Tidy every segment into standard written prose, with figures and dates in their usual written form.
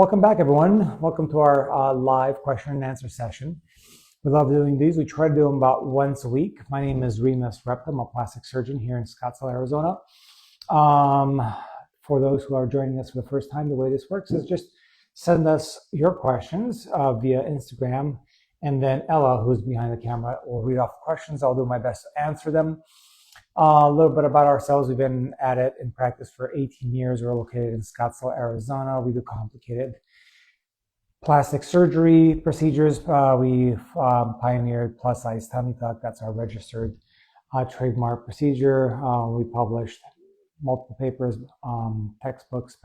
Welcome back, everyone. Welcome to our live question and answer session. We love doing these. We try to do them about once a week. My name is Remus Repta. I'm a plastic surgeon here in Scottsdale, Arizona. For those who are joining us for the first time, the way this works is just send us your questions via Instagram, and then Ella, who's behind the camera, will read off the questions. I'll do my best to answer them. A little bit about ourselves. We've been at it in practice for 18 years. We're located in Scottsdale, Arizona. We do complicated plastic surgery procedures. We've pioneered plus size tummy tuck. That's our registered trademark procedure. We published multiple papers, textbooks,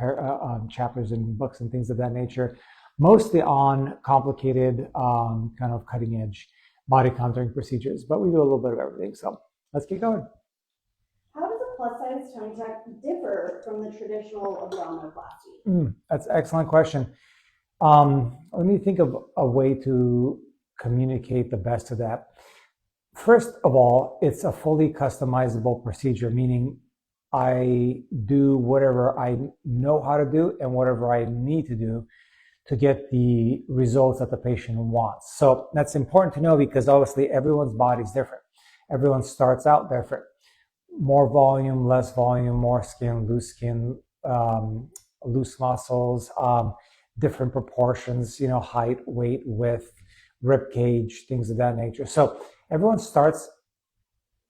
chapters in books and things of that nature, mostly on complicated kind of cutting edge body contouring procedures, but we do a little bit of everything. So let's get going. How does a plus-size tummy tuck differ from the traditional abdominoplasty? That's an excellent question. Let me think of a way to communicate the best of that. First of all, it's a fully customizable procedure, meaning I do whatever I know how to do and whatever I need to do to get the results that the patient wants. So that's important to know because obviously everyone's body is different. Everyone starts out different. More volume, less volume, more skin, loose muscles, different proportions, height, weight, width, rib cage, things of that nature. So everyone starts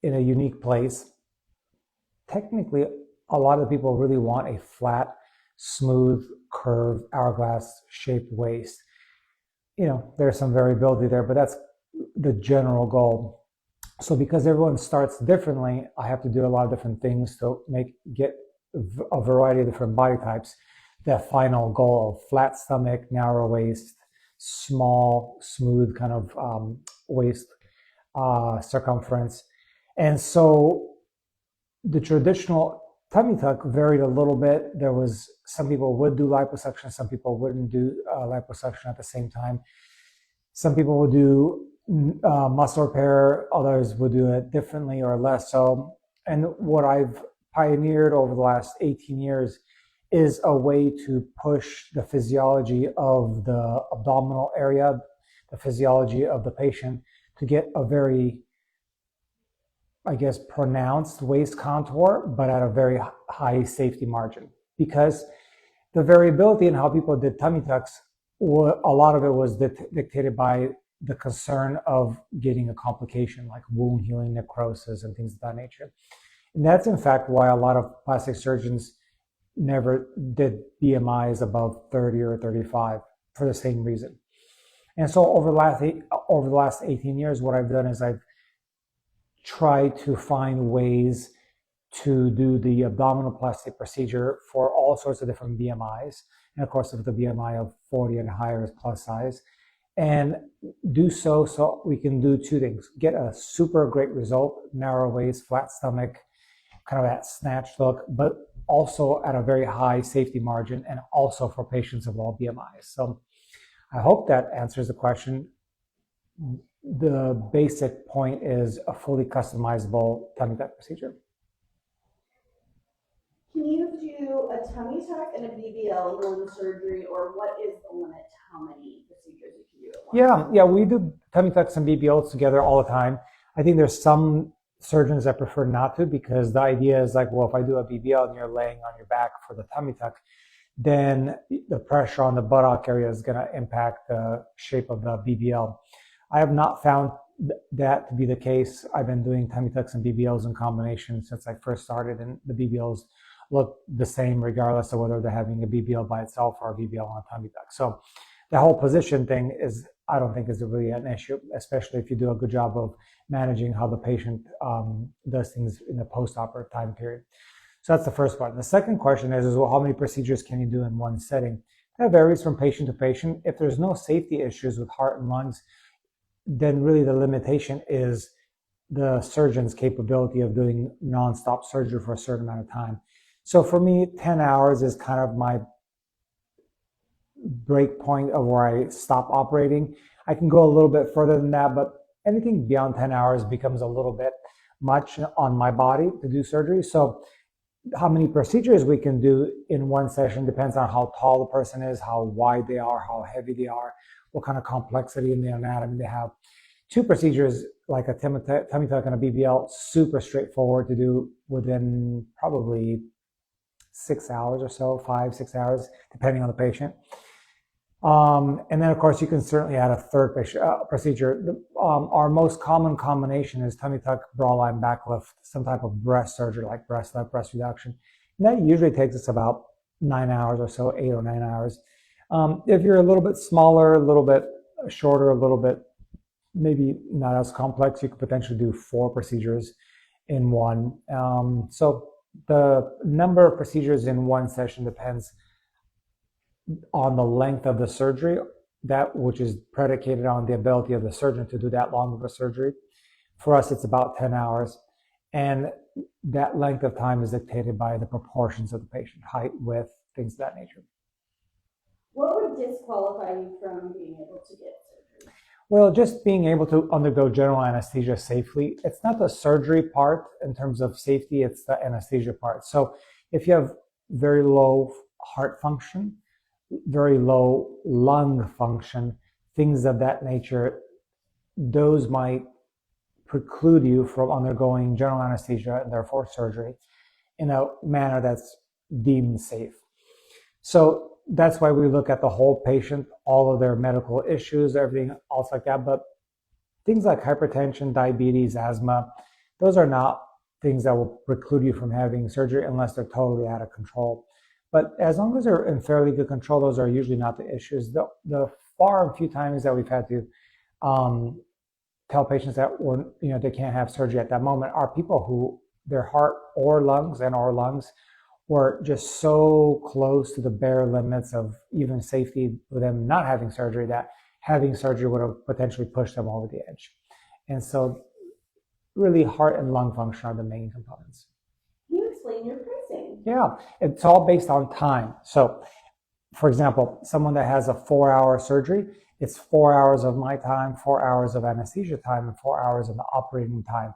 in a unique place. Technically, a lot of people really want a flat, smooth, curved, hourglass shaped waist. There's some variability there, but that's the general goal. So because everyone starts differently, I have to do a lot of different things to get a variety of different body types. That final goal of flat stomach, narrow waist, small, smooth kind of waist circumference. And so the traditional tummy tuck varied a little bit. There was some people would do liposuction, some people wouldn't do liposuction at the same time. Some people would do muscle repair, others would do it differently or less so. And what I've pioneered over the last 18 years is a way to push the physiology of the abdominal area, the physiology of the patient, to get a very, pronounced waist contour, but at a very high safety margin. Because the variability in how people did tummy tucks, a lot of it was dictated by the concern of getting a complication like wound healing, necrosis, and things of that nature. And that's in fact why a lot of plastic surgeons never did BMIs above 30 or 35 for the same reason. And so over the last 18 years, what I've done is I've tried to find ways to do the abdominoplasty procedure for all sorts of different BMIs. And of course, if the BMI of 40 and higher is plus size, and do so we can do two things: get a super great result, narrow waist, flat stomach, kind of that snatch look, but also at a very high safety margin, and also for patients of all BMIs. So I hope that answers the question. The basic point is a fully customizable tummy tuck procedure. Can you do a tummy tuck and a BBL during the surgery, or what is the limit to how many procedures you can do at once? Yeah, we do tummy tucks and BBLs together all the time. I think there's some surgeons that prefer not to, because the idea is like, well, if I do a BBL and you're laying on your back for the tummy tuck, then the pressure on the buttock area is going to impact the shape of the BBL. I have not found that to be the case. I've been doing tummy tucks and BBLs in combination since I first started, and the BBLs look the same regardless of whether they're having a BBL by itself or a BBL on a tummy tuck. So the whole position thing I don't think is really an issue, especially if you do a good job of managing how the patient does things in the post-operative time period. So that's the first part. The second question is well, how many procedures can you do in one setting? That varies from patient to patient. If there's no safety issues with heart and lungs, then really the limitation is the surgeon's capability of doing nonstop surgery for a certain amount of time. So for me, 10 hours is kind of my break point of where I stop operating. I can go a little bit further than that, but anything beyond 10 hours becomes a little bit much on my body to do surgery. So How many procedures we can do in one session depends on how tall the person is, how wide they are, how heavy they are, what kind of complexity in the anatomy they have. Two procedures like a tummy tuck and a BBL, super straightforward to do within probably 6 hours or so, 5, 6 hours, depending on the patient. And then, of course, you can certainly add a third procedure. Our most common combination is tummy tuck, bra line, back lift, some type of breast surgery like breast lift, breast reduction. And that usually takes us about 9 hours or so, 8 or 9 hours. If you're a little bit smaller, a little bit shorter, a little bit maybe not as complex, you could potentially do 4 procedures in one. So the number of procedures in one session depends on the length of the surgery, that which is predicated on the ability of the surgeon to do that long of a surgery. For us, it's about 10 hours. And that length of time is dictated by the proportions of the patient, height, width, things of that nature. What would disqualify you from being able to get surgery? Well, just being able to undergo general anesthesia safely. It's not the surgery part in terms of safety, it's the anesthesia part. So if you have very low heart function, very low lung function, things of that nature, those might preclude you from undergoing general anesthesia and therefore surgery in a manner that's deemed safe. So that's why we look at the whole patient, all of their medical issues, everything else like that. But things like hypertension, diabetes, asthma, those are not things that will preclude you from having surgery unless they're totally out of control. But as long as they're in fairly good control, those are usually not the issues. The far and few times that we've had to tell patients that they can't have surgery at that moment are people who their heart or lungs were just so close to the bare limits of even safety with them not having surgery that having surgery would have potentially pushed them over the edge. And so really heart and lung function are the main components. Can you explain your pricing? Yeah, it's all based on time. So, for example, someone that has a 4-hour surgery, it's 4 hours of my time, 4 hours of anesthesia time, and 4 hours of the operating time.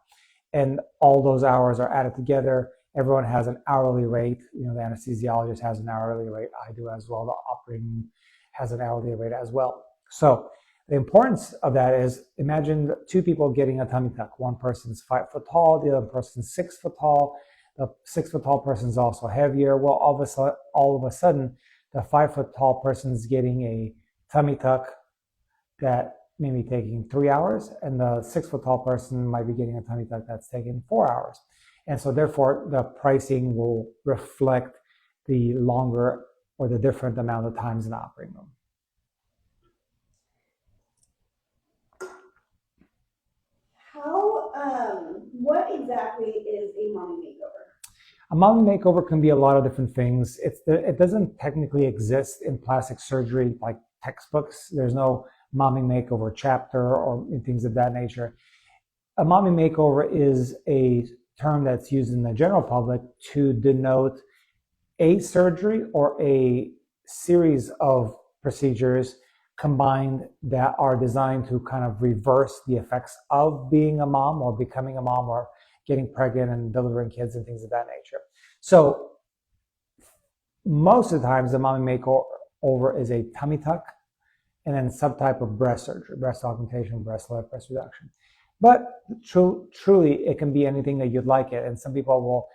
And all those hours are added together. Everyone has an hourly rate. The anesthesiologist has an hourly rate. I do as well. The operating has an hourly rate as well. So the importance of that is, imagine 2 people getting a tummy tuck. One person's 5 foot tall, the other person's 6 foot tall. The 6 foot tall person is also heavier. Well, all of a sudden, the 5 foot tall person is getting a tummy tuck that may be taking 3 hours, and the 6 foot tall person might be getting a tummy tuck that's taking 4 hours. And so therefore, the pricing will reflect the longer or the different amount of times in the operating room. What exactly is a mommy makeover? A mommy makeover can be a lot of different things. It doesn't technically exist in plastic surgery like textbooks. There's no mommy makeover chapter or things of that nature. A mommy makeover is a term that's used in the general public to denote a surgery or a series of procedures combined that are designed to kind of reverse the effects of being a mom or becoming a mom or getting pregnant and delivering kids and things of that nature. So most of the times the mommy makeover is a tummy tuck and then some type of breast surgery, breast augmentation, breast lift, breast reduction. But truly, it can be anything that you'd like it. And some people will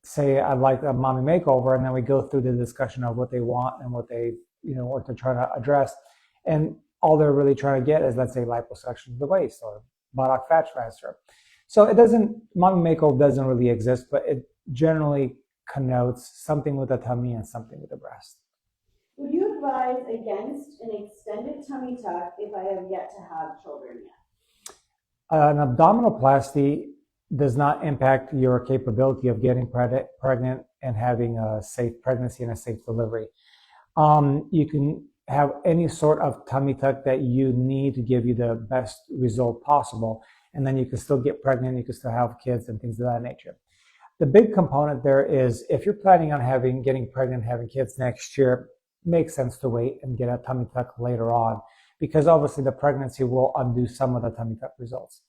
say, I'd like a mommy makeover. And then we go through the discussion of what they want and what what they're trying to address. And all they're really trying to get is, let's say, liposuction of the waist or buttock fat transfer. So mommy makeover doesn't really exist, but it generally connotes something with a tummy and something with a breast. Would you advise against an extended tummy tuck if I have yet to have children yet? An abdominoplasty does not impact your capability of getting pregnant and having a safe pregnancy and a safe delivery. You can have any sort of tummy tuck that you need to give you the best result possible, and then you can still get pregnant, you can still have kids and things of that nature. The big component there is, if you're planning on getting pregnant, having kids next year, it makes sense to wait and get a tummy tuck later on, because obviously the pregnancy will undo some of the tummy tuck results.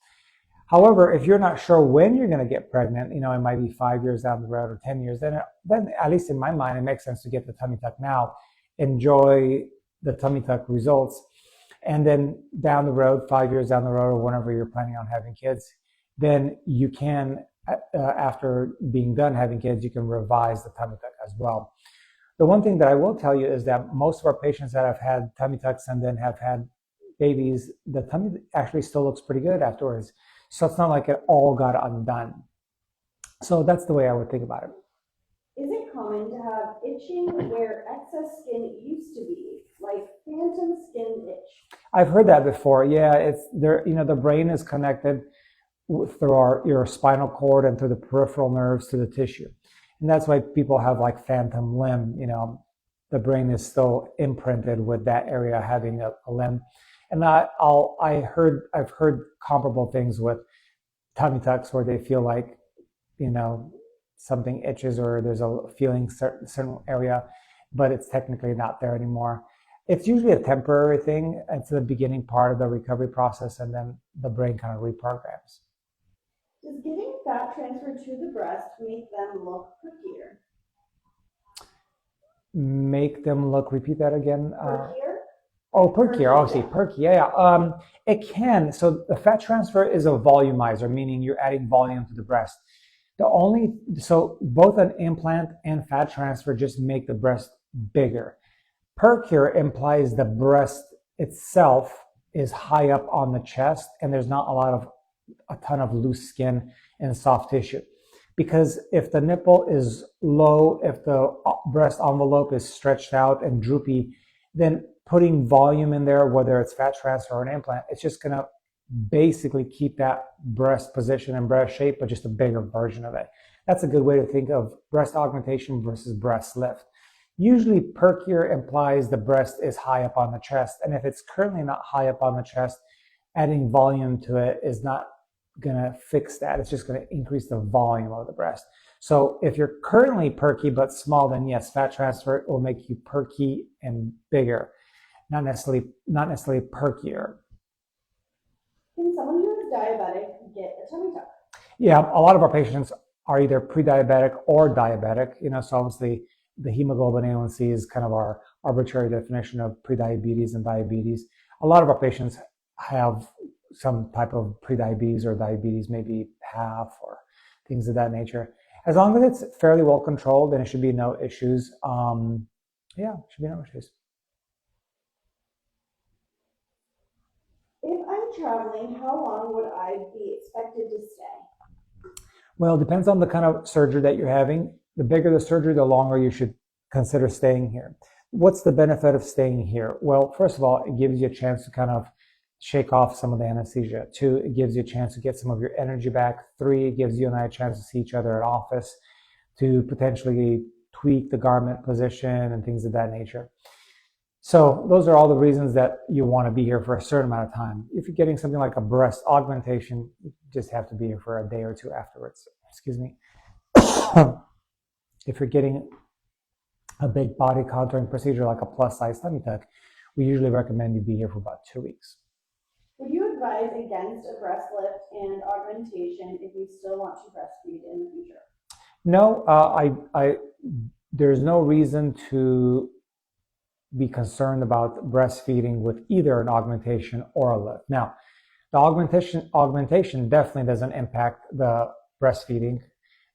However, if you're not sure when you're going to get pregnant, it might be 5 years down the road or 10 years, then at least in my mind, it makes sense to get the tummy tuck now, enjoy the tummy tuck results, and then down the road, 5 years down the road, or whenever you're planning on having kids, then you can, after being done having kids, you can revise the tummy tuck as well. The one thing that I will tell you is that most of our patients that have had tummy tucks and then have had babies, the tummy actually still looks pretty good afterwards. So it's not like it all got undone. So that's the way I would think about it. Is it common to have itching where excess skin used to be, like phantom skin itch? I've heard that before. Yeah, it's there. The brain is connected through your spinal cord and through the peripheral nerves to the tissue, and that's why people have like phantom limb. The brain is still imprinted with that area having a limb. And I've heard comparable things with tummy tucks where they feel like, something itches or there's a feeling certain area, but it's technically not there anymore. It's usually a temporary thing. It's the beginning part of the recovery process, and then the brain kind of reprograms. Does giving fat transfer to the breast make them look prettier? Make them look, repeat that again. Prettier? Oh, perkier. Oh, see, perky. Yeah. It can. So the fat transfer is a volumizer, meaning you're adding volume to the breast. So both an implant and fat transfer just make the breast bigger. Perkier implies the breast itself is high up on the chest and there's not a ton of loose skin and soft tissue. Because if the nipple is low, if the breast envelope is stretched out and droopy, then putting volume in there, whether it's fat transfer or an implant, it's just going to basically keep that breast position and breast shape, but just a bigger version of it. That's a good way to think of breast augmentation versus breast lift. Usually perkier implies the breast is high up on the chest. And if it's currently not high up on the chest, adding volume to it is not going to fix that. It's just going to increase the volume of the breast. So if you're currently perky but small, then yes, fat transfer will make you perky and bigger, not necessarily perkier. Can someone who is diabetic get a tummy tuck? Yeah, a lot of our patients are either pre-diabetic or diabetic. So obviously the hemoglobin A1C is kind of our arbitrary definition of prediabetes and diabetes. A lot of our patients have some type of prediabetes or diabetes, maybe half or things of that nature. As long as it's fairly well controlled, then it should be no issues. Should be no issues. If I'm traveling, how long would I be expected to stay? Well, it depends on the kind of surgery that you're having. The bigger the surgery, the longer you should consider staying here. What's the benefit of staying here? Well, first of all, it gives you a chance to kind of shake off some of the anesthesia. 2, it gives you a chance to get some of your energy back. 3, it gives you and I a chance to see each other at office, to potentially tweak the garment position and things of that nature. So those are all the reasons that you want to be here for a certain amount of time. If you're getting something like a breast augmentation, you just have to be here for a day or 2 afterwards. Excuse me. If you're getting a big body contouring procedure like a plus size tummy tuck, we usually recommend you be here for about 2 weeks. Would you advise against a breast lift and augmentation if you still want to breastfeed in the future? No, there's no reason to be concerned about breastfeeding with either an augmentation or a lift. Now, the augmentation definitely doesn't impact the breastfeeding.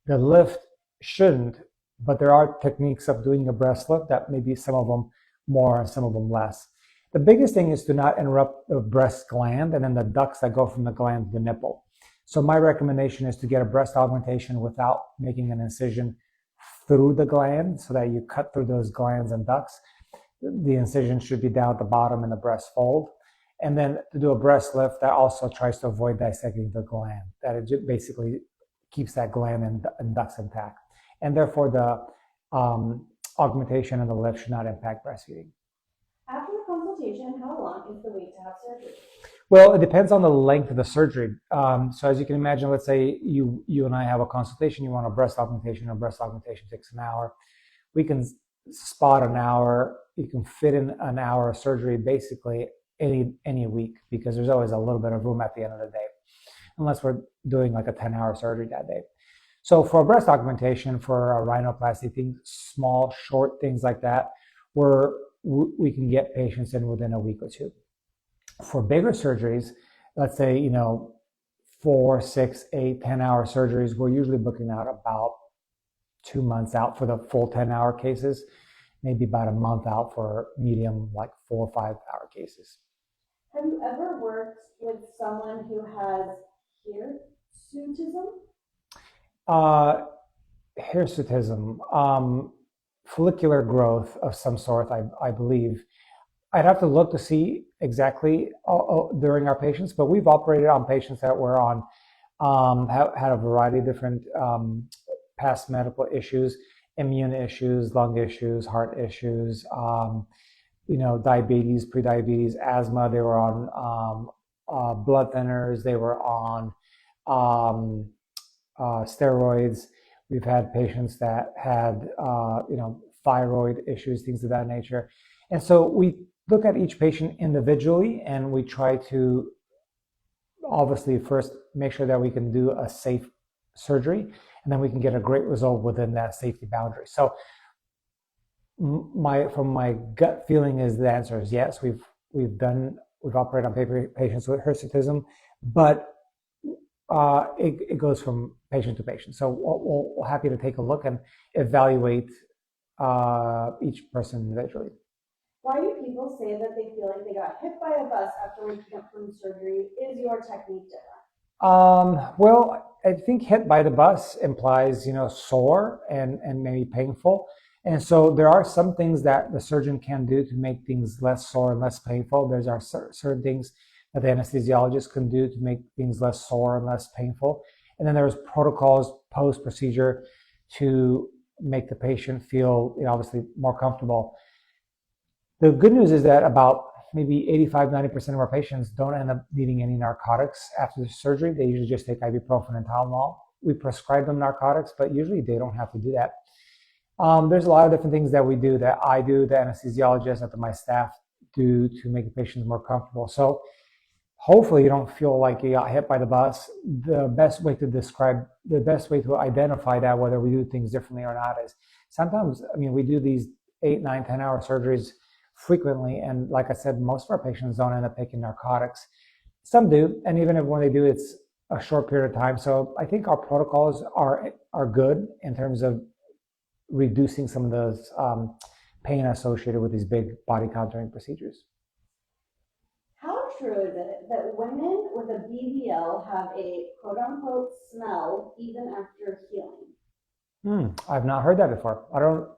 The lift shouldn't, but there are techniques of doing a breast lift that maybe some of them more and some of them less. The biggest thing is to not interrupt the breast gland and then the ducts that go from the gland to the nipple. So my recommendation is to get a breast augmentation without making an incision through the gland so that you cut through those glands and ducts. The incision should be down at the bottom in the breast fold. And then to do a breast lift, that also tries to avoid dissecting the gland. That it basically keeps that gland and ducts intact. And therefore the augmentation and the lift should not impact breastfeeding. After the consultation, how long is the wait to have surgery? Well, it depends on the length of the surgery. So as you can imagine, let's say you and I have a consultation, you want a breast augmentation, takes an hour. We can spot an hour. You can fit in an hour of surgery basically any week because there's always a little bit of room at the end of the day. unless we're doing like a 10-hour surgery that day. So for breast augmentation, for a rhinoplasty, things, small, short things like that, we can get patients in within a week or two. For bigger surgeries, let's say, 4, 6, 8, 10-hour surgeries, we're usually booking out about 2 months out for the full 10-hour cases, maybe about a month out for medium, like 4 or 5-hour cases. Have you ever worked with someone who has hirsutism? Hirsutism, follicular growth of some sort, I believe. I'd have to look to see exactly during our patients, but we've operated on patients that were on, had a variety of different past medical issues, immune issues, lung issues, heart issues, diabetes, prediabetes, asthma. They were on blood thinners. They were on steroids. We've had patients that had, thyroid issues, things of that nature. And so we look at each patient individually, and we try to obviously first make sure that we can do a safe surgery, and then we can get a great result within that safety boundary. So from my gut feeling is the answer is yes. We've operated on patients with hirsutism, but it goes from patient to patient. So we're happy to take a look and evaluate each person individually. Why do people say that they feel like they got hit by a bus after waking up from surgery? Is your technique different? Well, I think hit by the bus implies, sore and maybe painful. And so there are some things that the surgeon can do to make things less sore and less painful. There's certain things that the anesthesiologist can do to make things less sore and less painful. And then there's protocols post-procedure to make the patient feel, obviously more comfortable. The good news is that about maybe 85-90% of our patients don't end up needing any narcotics after the surgery. They usually just take ibuprofen and Tylenol. We prescribe them narcotics, but usually they don't have to do that. There's a lot of different things that we do, that I do, the anesthesiologist, that my staff do to make the patients more comfortable. So hopefully you don't feel like you got hit by the bus. The best way to identify that, whether we do things differently or not, is sometimes, we do these 8, 9, 10-hour surgeries frequently, and like I said, most of our patients don't end up taking narcotics. Some do, and even if when they do, it's a short period of time. So I think our protocols are good in terms of reducing some of those pain associated with these big body contouring procedures. How true is it that women with a BBL have a quote-unquote smell even after healing? I've not heard that before.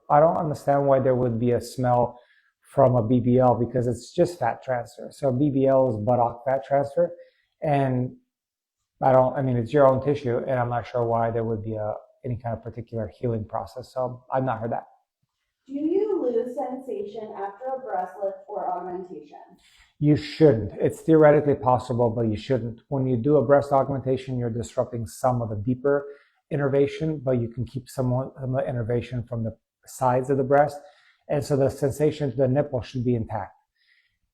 I don't understand why there would be a smell from a BBL, because it's just fat transfer. So BBL is buttock fat transfer, and it's your own tissue, and I'm not sure why there would be any kind of particular healing process. So I've not heard that. Do you lose sensation after a breast lift or augmentation? You shouldn't. It's theoretically possible, but you shouldn't. When you do a breast augmentation, you're disrupting some of the deeper innervation, but you can keep some of the innervation from the sides of the breast. And so the sensation to the nipple should be intact.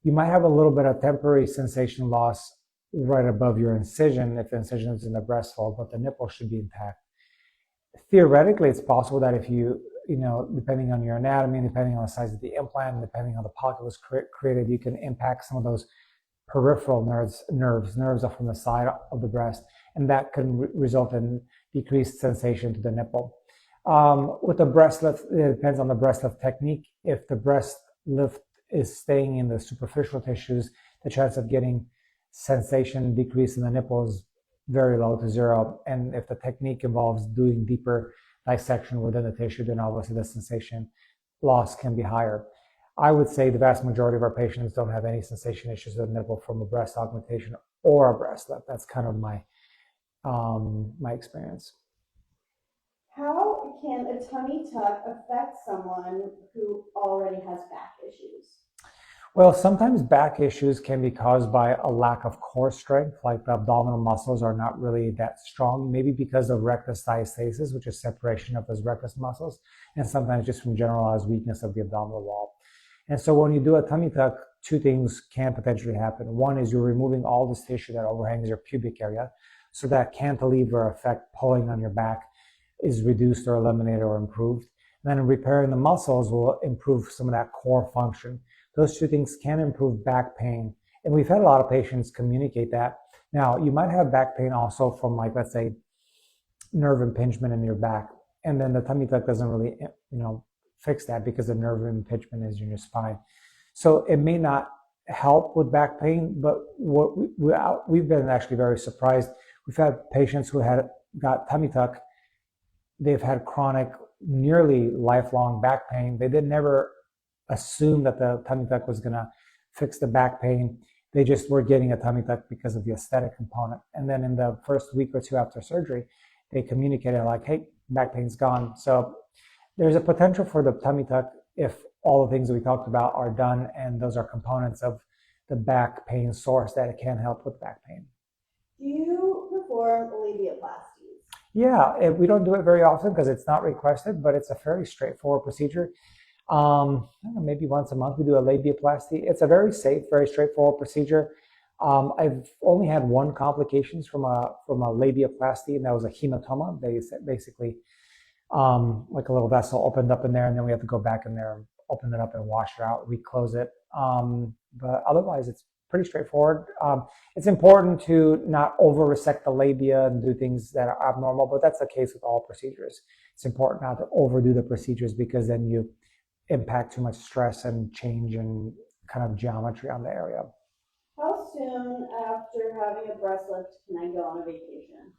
You might have a little bit of temporary sensation loss right above your incision if the incision is in the breast fold, but the nipple should be intact. Theoretically, it's possible that if you, depending on your anatomy, depending on the size of the implant, depending on the pocket was created, you can impact some of those peripheral nerves up from the side of the breast, and that can result in decreased sensation to the nipple. With the breast lift, it depends on the breast lift technique. If the breast lift is staying in the superficial tissues, the chance of getting sensation decrease in the nipple is very low to zero. And if the technique involves doing deeper dissection within the tissue, then obviously the sensation loss can be higher. I would say the vast majority of our patients don't have any sensation issues with the nipple from a breast augmentation or a breast lift. That's kind of my experience. How can a tummy tuck affect someone who already has back issues? Well, sometimes back issues can be caused by a lack of core strength, like the abdominal muscles are not really that strong, maybe because of rectus diastasis, which is separation of those rectus muscles, and sometimes just from generalized weakness of the abdominal wall. And so when you do a tummy tuck, two things can potentially happen. One is you're removing all this tissue that overhangs your pubic area. so that cantilever effect pulling on your back is reduced or eliminated or improved. And then repairing the muscles will improve some of that core function. Those two things can improve back pain. And we've had a lot of patients communicate that. Now, you might have back pain also from, like, let's say, nerve impingement in your back. And then the tummy tuck doesn't really, fix that because the nerve impingement is in your spine. So it may not help with back pain, but what we've been actually very surprised. We've had patients who got tummy tuck. They've had chronic, nearly lifelong back pain. They did never assume that the tummy tuck was going to fix the back pain. They just were getting a tummy tuck because of the aesthetic component. And then in the first week or two after surgery, they communicated like, hey, back pain's gone. So there's a potential for the tummy tuck if all the things that we talked about are done, and those are components of the back pain source that it can help with back pain. Do you perform labiaplasties? Yeah, we don't do it very often because it's not requested, but it's a fairly straightforward procedure. I don't know, maybe once a month we do a labiaplasty. It's a very safe, very straightforward procedure. I've only had one complications from a labiaplasty, and that was a hematoma. They basically, like a little vessel opened up in there, and then we have to go back in there and open it up and wash it out, reclose it. But otherwise, it's pretty straightforward. It's important to not over resect the labia and do things that are abnormal, but that's the case with all procedures. It's important not to overdo the procedures because then you impact too much stress and change in kind of geometry on the area. How soon after having a breast lift can I go on a vacation?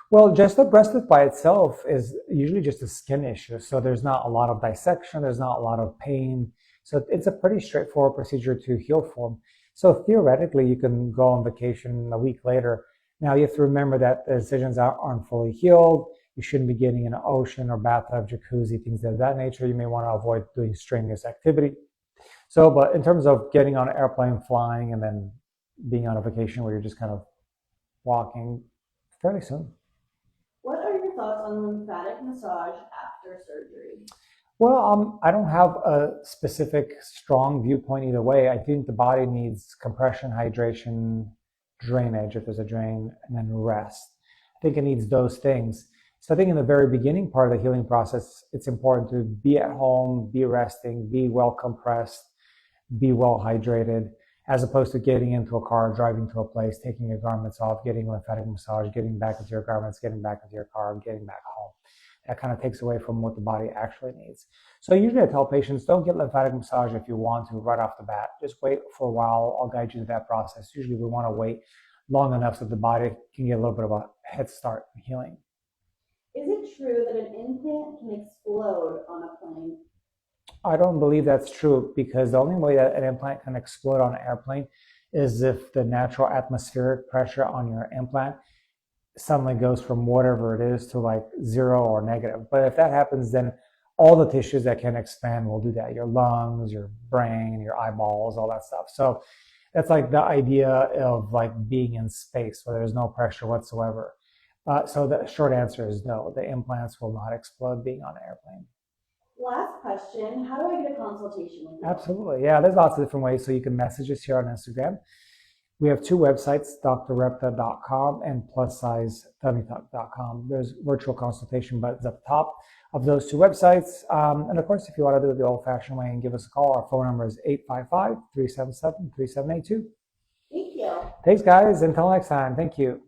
Well, just the breast lift by itself is usually just a skin issue. So there's not a lot of dissection, there's not a lot of pain. So it's a pretty straightforward procedure to heal from. So theoretically, you can go on vacation a week later. Now, you have to remember that the incisions aren't fully healed. You shouldn't be getting in an ocean or bathtub, jacuzzi, things of that nature. You may want to avoid doing strenuous activity. So, but in terms of getting on an airplane, flying, and then being on a vacation where you're just kind of walking, fairly soon. What are your thoughts on lymphatic massage after surgery? Well, I don't have a specific strong viewpoint either way. I think the body needs compression, hydration, drainage, if there's a drain, and then rest. I think it needs those things. So I think in the very beginning part of the healing process, it's important to be at home, be resting, be well compressed, be well hydrated, as opposed to getting into a car, driving to a place, taking your garments off, getting lymphatic massage, getting back into your garments, getting back into your car, getting back home. That kind of takes away from what the body actually needs. So usually I tell patients, don't get lymphatic massage if you want to right off the bat. Just wait for a while. I'll guide you through that process. Usually we want to wait long enough so the body can get a little bit of a head start in healing. Is it true that an implant can explode on a plane? I don't believe that's true because the only way that an implant can explode on an airplane is if the natural atmospheric pressure on your implant suddenly goes from whatever it is to like 0 or negative. But if that happens, then all the tissues that can expand will do that. Your lungs, your brain, your eyeballs, all that stuff. So that's like the idea of like being in space where there's no pressure whatsoever. So the short answer is no, the implants will not explode being on an airplane. Last question, how do I get a consultation with you? Absolutely. Yeah, there's lots of different ways. So you can message us here on Instagram. We have two websites, drrepta.com and plussizetummytuck.com. There's virtual consultation buttons at the top of those two websites. And of course, if you want to do it the old-fashioned way and give us a call, our phone number is 855-377-3782. Thank you. Thanks, guys. Until next time. Thank you.